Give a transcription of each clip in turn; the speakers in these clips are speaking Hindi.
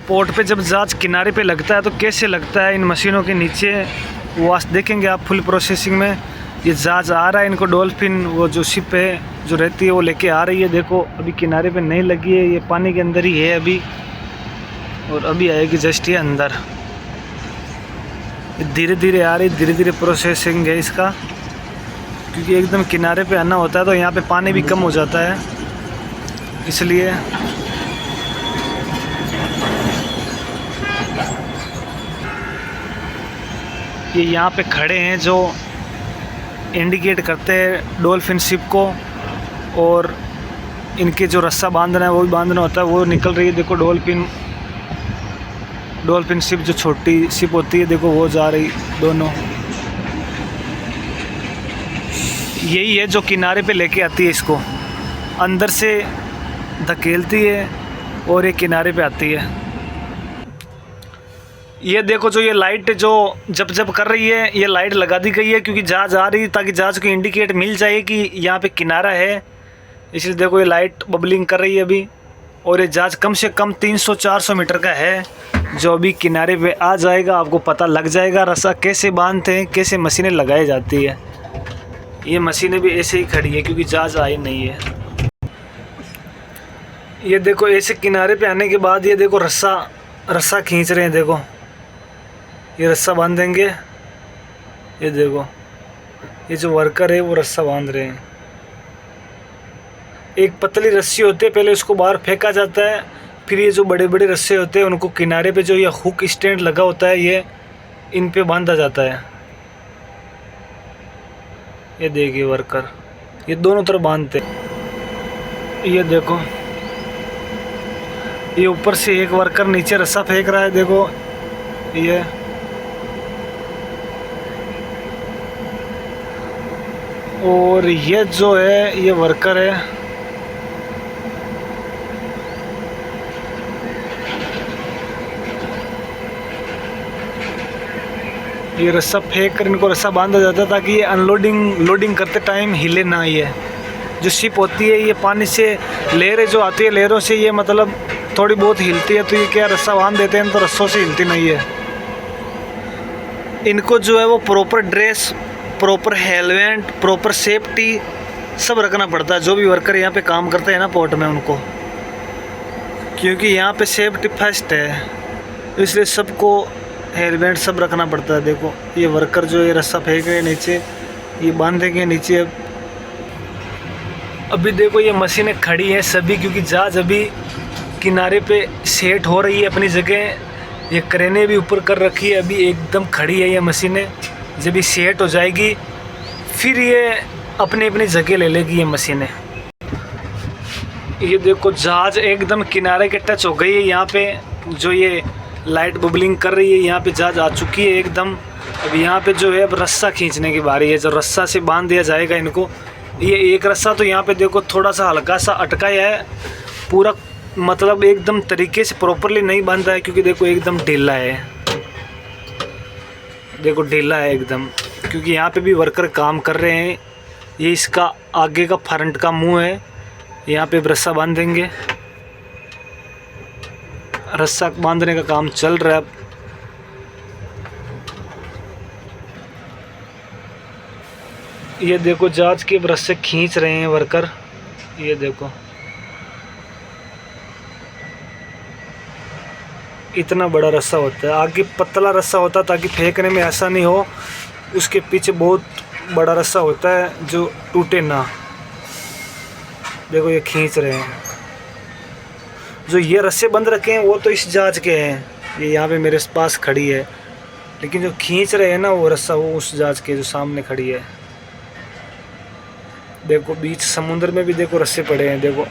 पोर्ट पे जब जहाज किनारे पे लगता है तो कैसे लगता है इन मशीनों के नीचे, वो आज देखेंगे आप फुल प्रोसेसिंग में। ये जहाज आ रहा है, इनको डॉल्फिन वो जो शिप है जो रहती है वो लेके आ रही है। देखो अभी किनारे पे नहीं लगी है, ये पानी के अंदर ही है अभी, और अभी आएगी जस्ट ये अंदर। धीरे धीरे आ रही, धीरे धीरे प्रोसेसिंग है इसका, क्योंकि एकदम किनारे पे आना होता है तो यहाँ पे पानी भी कम हो जाता है, इसलिए। ये यहाँ पे खड़े हैं जो इंडिकेट करते हैं डॉल्फिन शिप को, और इनके जो रस्सा बांधना है वो भी बांधना होता है। वो निकल रही है, देखो डॉल्फिन शिप जो छोटी शिप होती है, देखो वो जा रही दोनों। यही है जो किनारे पे लेके आती है इसको, अंदर से धकेलती है और ये किनारे पे आती है। ये देखो जो ये लाइट जो जब जब कर रही है, ये लाइट लगा दी गई है क्योंकि जहाज आ रही है, ताकि जहाज को इंडिकेट मिल जाए कि यहाँ पे किनारा है। इसलिए देखो ये लाइट बबलिंग कर रही है अभी, और ये जहाज कम से कम 300-400 मीटर का है, जो अभी किनारे पे आ जाएगा। आपको पता लग जाएगा रस्सा कैसे बांधते हैं, कैसे मशीनें लगाई जाती है। ये मशीनें भी ऐसे ही खड़ी है क्योंकि जहाज आई नहीं है। ये देखो ऐसे किनारे पे आने के बाद ये देखो रस्सा खींच रहे हैं। देखो ये रस्सा बांधेंगे, ये देखो ये जो वर्कर है वो रस्सा बांध रहे हैं। एक पतली रस्सी होती है, पहले उसको बाहर फेंका जाता है, फिर ये जो बड़े बड़े रस्से होते हैं उनको किनारे पे जो ये हुक स्टैंड लगा होता है, ये इन पे बांधा जाता है। ये देखिए वर्कर ये दोनों तरफ बांधते हैं। ये देखो ये ऊपर से एक वर्कर नीचे रस्सा फेंक रहा है, देखो ये। और ये जो है ये वर्कर है, ये रस्सा फेंक कर इनको रस्सा बांधा जाता है ताकि ये लोडिंग करते टाइम हिले ना। ये जो शिप होती है ये पानी से लहरें जो आती है, लहरों से ये मतलब थोड़ी बहुत हिलती है, तो ये क्या रस्सा बांध देते हैं तो रस्सों से हिलती नहीं है। इनको जो है वो proper dress, proper helmet, proper safety सब रखना पड़ता है। जो भी वर्कर यहाँ पे काम करते हैं ना पोर्ट में उनको, क्योंकि यहाँ पे सेफ्टी फर्स्ट है, इसलिए सबको हेलमेट सब रखना पड़ता है। देखो ये वर्कर जो ये रस्सा फेंक रहे हैं नीचे, ये बांधेंगे नीचे। अभी देखो ये मशीनें खड़ी हैं सभी, क्योंकि जहाज अभी किनारे पे सेट हो रही है अपनी जगह। ये क्रेनें भी ऊपर कर रखी है, अभी एकदम खड़ी है ये मशीनें। जब ये सेट हो जाएगी फिर ये अपनी अपनी जगह ले लेगी ये मशीनें। ये देखो जहाज एकदम किनारे के टच हो गई है। यहाँ पे जो ये लाइट बबलिंग कर रही है, यहाँ पे जहाज आ चुकी है एकदम। अब यहाँ पे जो है अब रस्सा खींचने की बारी है, जो रस्सा से बांध दिया जाएगा इनको। ये एक रस्सा तो यहाँ पे देखो थोड़ा सा हल्का सा अटकाया है, पूरा मतलब एकदम तरीके से प्रॉपरली नहीं बांधा है, क्योंकि देखो एकदम ढीला है। देखो ढीला है एकदम, क्योंकि यहाँ पे भी वर्कर काम कर रहे हैं। ये इसका आगे का फ्रंट का मुंह है, यहाँ पे रस्सा बांधेंगे। रस्सा बांधने का काम चल रहा है अब। ये देखो जहाज के रस्से खींच रहे हैं वर्कर, ये देखो इतना बड़ा रस्सा होता है। आगे पतला रस्सा होता है ताकि फेंकने में आसानी हो, उसके पीछे बहुत बड़ा रस्सा होता है जो टूटे ना। देखो ये खींच रहे हैं। जो ये रस्से बंद रखे हैं वो तो इस जहाज के हैं, ये यहाँ पे मेरे पास खड़ी है, लेकिन जो खींच रहे हैं ना वो रस्सा वो उस जहाज के जो सामने खड़ी है। देखो बीच समुद्र में भी देखो रस्से पड़े हैं, देखो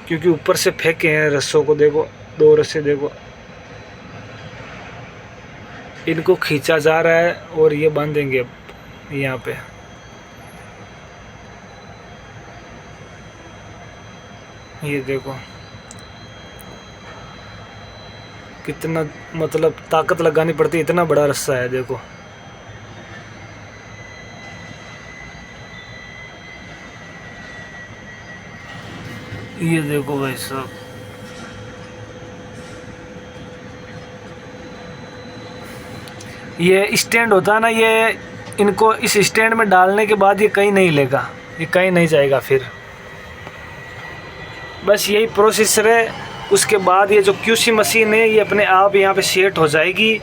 क्योंकि ऊपर से फेंके हैं रस्सों को। देखो दो रस्से देखो, इनको खींचा जा रहा है और ये बांधेंगे अब यहाँ पे। ये देखो कितना मतलब ताकत लगानी पड़ती है, इतना बड़ा रस्सा है। देखो ये देखो भाई साहब, ये स्टैंड होता है ना, ये इनको इस स्टैंड में डालने के बाद ये कहीं नहीं लेगा, ये कहीं नहीं जाएगा फिर। बस यही प्रोसेसर है। उसके बाद ये जो क्यूसी मशीन है ये अपने आप यहाँ पे सेट हो जाएगी।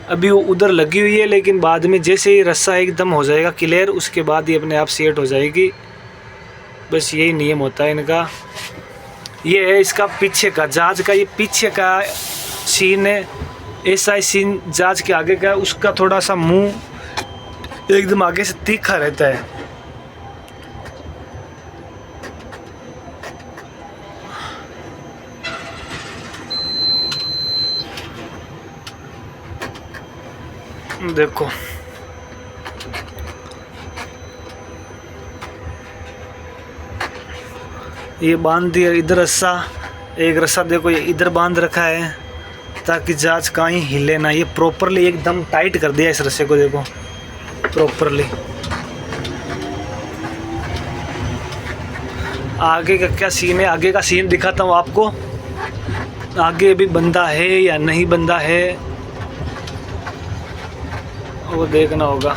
अभी वो उधर लगी हुई है, लेकिन बाद में जैसे ही रस्सा एकदम हो जाएगा क्लियर, उसके बाद ये अपने आप सेट हो जाएगी। बस यही नियम होता है इनका। ये है इसका पीछे का जहाज का, ये पीछे का सीन है। ऐसा ही सीन जहाज के आगे का है, उसका थोड़ा सा मुंह एकदम आगे से तीखा रहता है। देखो ये बांध दिया इधर रस्सा, एक रस्सा देखो ये इधर बांध रखा है ताकि जहाज कहीं हिले ना। ये प्रॉपरली एकदम टाइट कर दिया इस रस्से को, देखो प्रॉपरली। आगे का क्या सीन है, आगे का सीन दिखाता हूँ आपको। आगे भी बंदा है या नहीं बंदा है वो देखना होगा।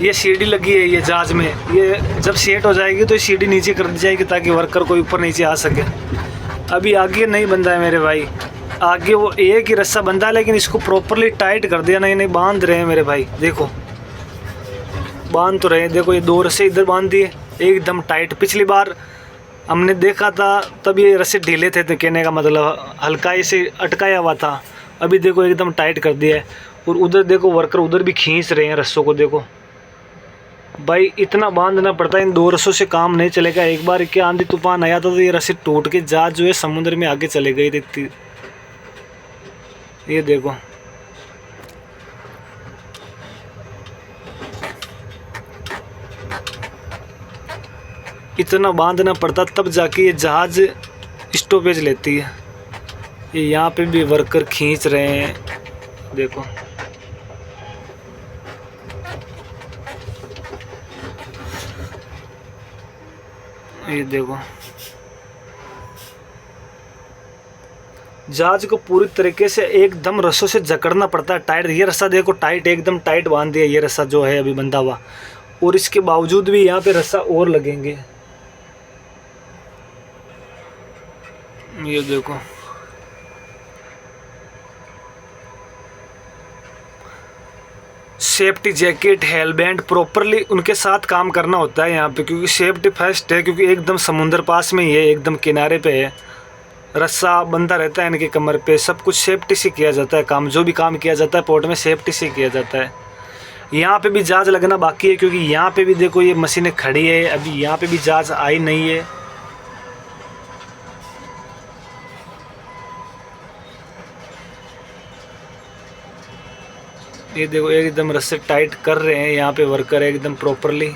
ये सीढ़ी लगी है ये जहाज में, ये जब सेट हो जाएगी तो ये सीढ़ी नीचे कर दी जाएगी ताकि वर्कर कोई ऊपर नीचे आ सके। अभी आगे नहीं बंधा है मेरे भाई, आगे वो एक ही रस्सा बंधा है, लेकिन इसको प्रॉपरली टाइट कर दिया। नहीं बांध रहे हैं मेरे भाई, देखो बांध तो रहे हैं। देखो ये दो रस्से इधर बांध दिए एकदम टाइट। पिछली बार हमने देखा था तब ये रस्से ढीले थे, तो कहने का मतलब हल्का इसे अटकाया हुआ था। अभी देखो एकदम टाइट कर दिया है। और उधर देखो वर्कर उधर भी खींच रहे हैं रस्सों को। देखो भाई इतना बांधना पड़ता है, इन दो रस्सों से काम नहीं चलेगा। एक बार क्या आंधी तूफान आया था तो ये रस्सी टूट के जहाज जो है समुद्र में आगे चले गई थी। ये देखो इतना बांधना पड़ता तब जाके ये जहाज स्टॉपेज लेती है। ये यहाँ पे भी वर्कर खींच रहे हैं, देखो ये देखो जहाज को पूरी तरीके से एकदम रस्सों से जकड़ना पड़ता है टाइट। ये रस्सा देखो टाइट, एकदम टाइट बांध दिया ये रस्सा जो है अभी बंधा हुआ। और इसके बावजूद भी यहाँ पे रस्सा और लगेंगे। ये देखो सेफ्टी जैकेट, हेलबैंड प्रॉपरली उनके साथ काम करना होता है यहाँ पे, क्योंकि सेफ्टी फर्स्ट है। क्योंकि एकदम समुद्र पास में ही है, एकदम किनारे पे है, रस्सा बंधा रहता है इनकी कमर पे। सब कुछ सेफ्टी से किया जाता है काम, जो भी काम किया जाता है पोर्ट में सेफ्टी से किया जाता है। यहाँ पे भी जहाज लगना बाकी है, क्योंकि यहाँ पे भी देखो ये मशीनें खड़ी है, अभी यहाँ पे भी जहाज आई नहीं है। ये देखो एकदम रस्से टाइट कर रहे हैं यहाँ पे वर्कर एकदम प्रॉपरली।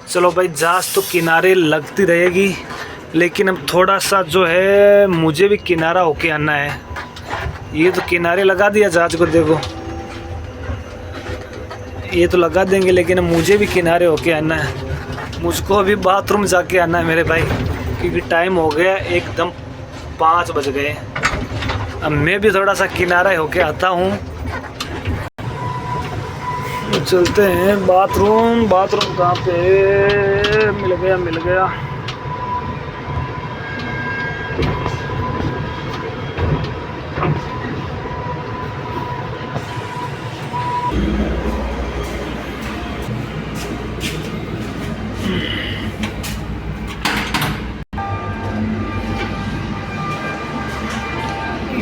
चलो भाई जहाज तो किनारे लगती रहेगी, लेकिन अब थोड़ा सा जो है मुझे भी किनारा होके आना है। ये तो किनारे लगा दिया जहाज को, देखो ये तो लगा देंगे, लेकिन अब मुझे भी किनारे होके आना है। मुझको अभी बाथरूम जाके आना है मेरे भाई, क्योंकि टाइम हो गया एकदम 5 बज गए। अब मैं भी थोड़ा सा किनारा होके आता हूँ। चलते हैं बाथरूम। बाथरूम कहाँ पे मिल गया।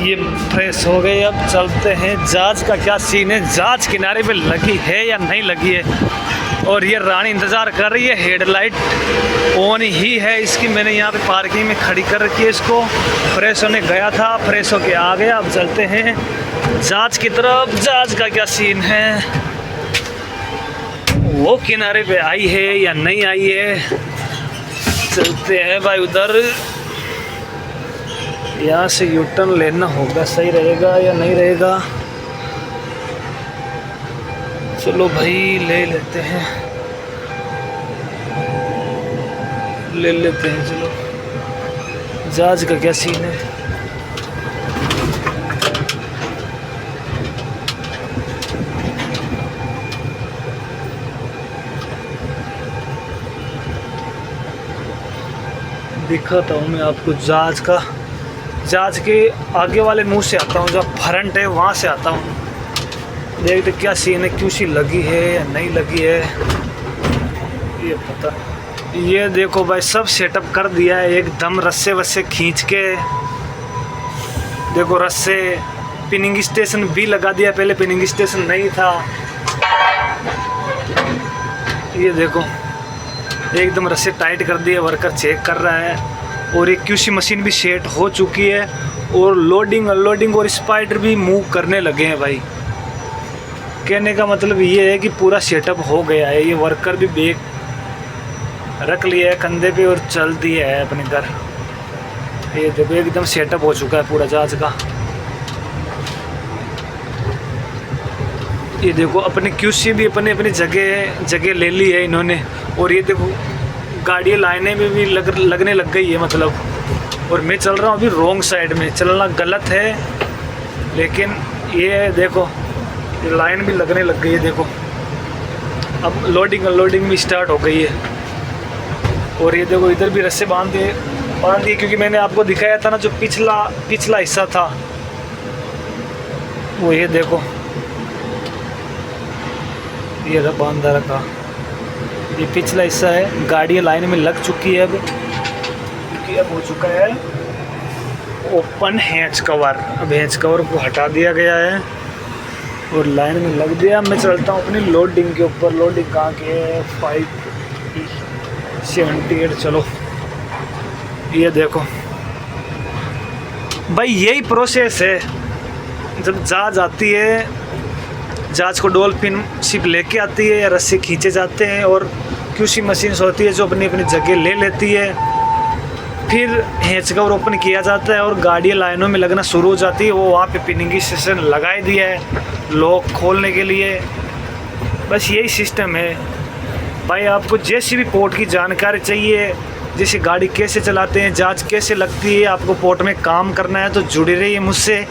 ये फ्रेश हो गए, अब चलते हैं। जहाज का क्या सीन है, जहाज किनारे पे लगी है या नहीं लगी है। और ये रानी इंतज़ार कर रही है, हेडलाइट ऑन ही है इसकी। मैंने यहाँ पे पार्किंग में खड़ी कर रखी है इसको। फ्रेश होने गया था, फ्रेश होके आ गया। अब चलते हैं जहाज की तरफ। जहाज का क्या सीन है, वो किनारे पे आई है या नहीं आई है। चलते हैं भाई उधर। यहाँ से यू टर्न लेना होगा, सही रहेगा या नहीं रहेगा। चलो भाई ले लेते हैं, चलो। जहाज का क्या सीन है, दिखाता हूँ मैं आपको जहाज का। जहाज के आगे वाले मुंह से आता हूँ, जब फ्रंट है वहाँ से आता हूँ। देखते क्या सीन है, क्यूसी लगी है या नहीं लगी है ये पता। ये देखो भाई सब सेटअप कर दिया है एकदम, रस्से वस्से खींच के। देखो रस्से, पिनिंग स्टेशन भी लगा दिया, पहले पिनिंग स्टेशन नहीं था। ये देखो एकदम रस्से टाइट कर दिए, वर्कर चेक कर रहा है। और एक क्यूसी मशीन भी सेट हो चुकी है और लोडिंग अनलोडिंग और स्पाइडर भी मूव करने लगे हैं भाई। कहने का मतलब ये है कि पूरा सेटअप हो गया है। ये वर्कर भी बैग रख लिया है कंधे पे और चल दिया है अपने घर। ये देखो एकदम सेटअप हो चुका है पूरा जहाज का। ये देखो अपने क्यूसी भी अपने अपनी जगह ले ली है इन्होंने। और ये देखो गाड़ी लाइनें में भी लगने लग गई है मतलब। और मैं चल रहा हूँ अभी रॉन्ग साइड में, चलना गलत है। लेकिन ये देखो ये लाइन भी लगने लग गई है। देखो अब लोडिंग अनलोडिंग भी स्टार्ट हो गई है। और ये देखो इधर भी रस्से बांध दिए क्योंकि मैंने आपको दिखाया था ना जो पिछला हिस्सा था वो। ये देखो ये बांधा रखा, ये पिछला हिस्सा है। गाड़ियाँ लाइन में लग चुकी है अब, क्योंकि अब हो चुका है ओपन हैच कवर। अब हैच कवर को हटा दिया गया है और लाइन में लग दिया। मैं चलता हूँ अपनी लोडिंग के ऊपर। लोडिंग कहाँ की है, 578। चलो ये देखो भाई यही प्रोसेस है। जब जहाज आती है, जहाज को डॉल्फिन शिप लेके आती है या रस्से खींचे जाते हैं और क्यूसी मशीन्स होती है जो अपनी अपनी जगह ले लेती है। फिर हैच कवर ओपन किया जाता है और गाड़ियाँ लाइनों में लगना शुरू हो जाती है। वो वहाँ पे पिनिंग स्टेशन लगाए दिया है लॉक खोलने के लिए। बस यही सिस्टम है भाई। आपको जैसी भी पोर्ट की जानकारी चाहिए, जैसे गाड़ी कैसे चलाते हैं, जहाज कैसे लगती है, आपको पोर्ट में काम करना है तो जुड़े रहिए मुझसे।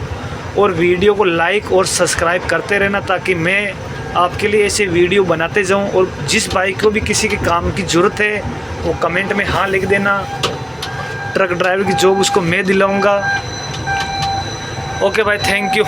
और वीडियो को लाइक और सब्सक्राइब करते रहना ताकि मैं आपके लिए ऐसे वीडियो बनाते जाऊं। और जिस भाई को भी किसी के काम की ज़रूरत है वो कमेंट में हाँ लिख देना। ट्रक ड्राइवर की जॉब उसको मैं दिलाऊंगा। ओके भाई, थैंक यू।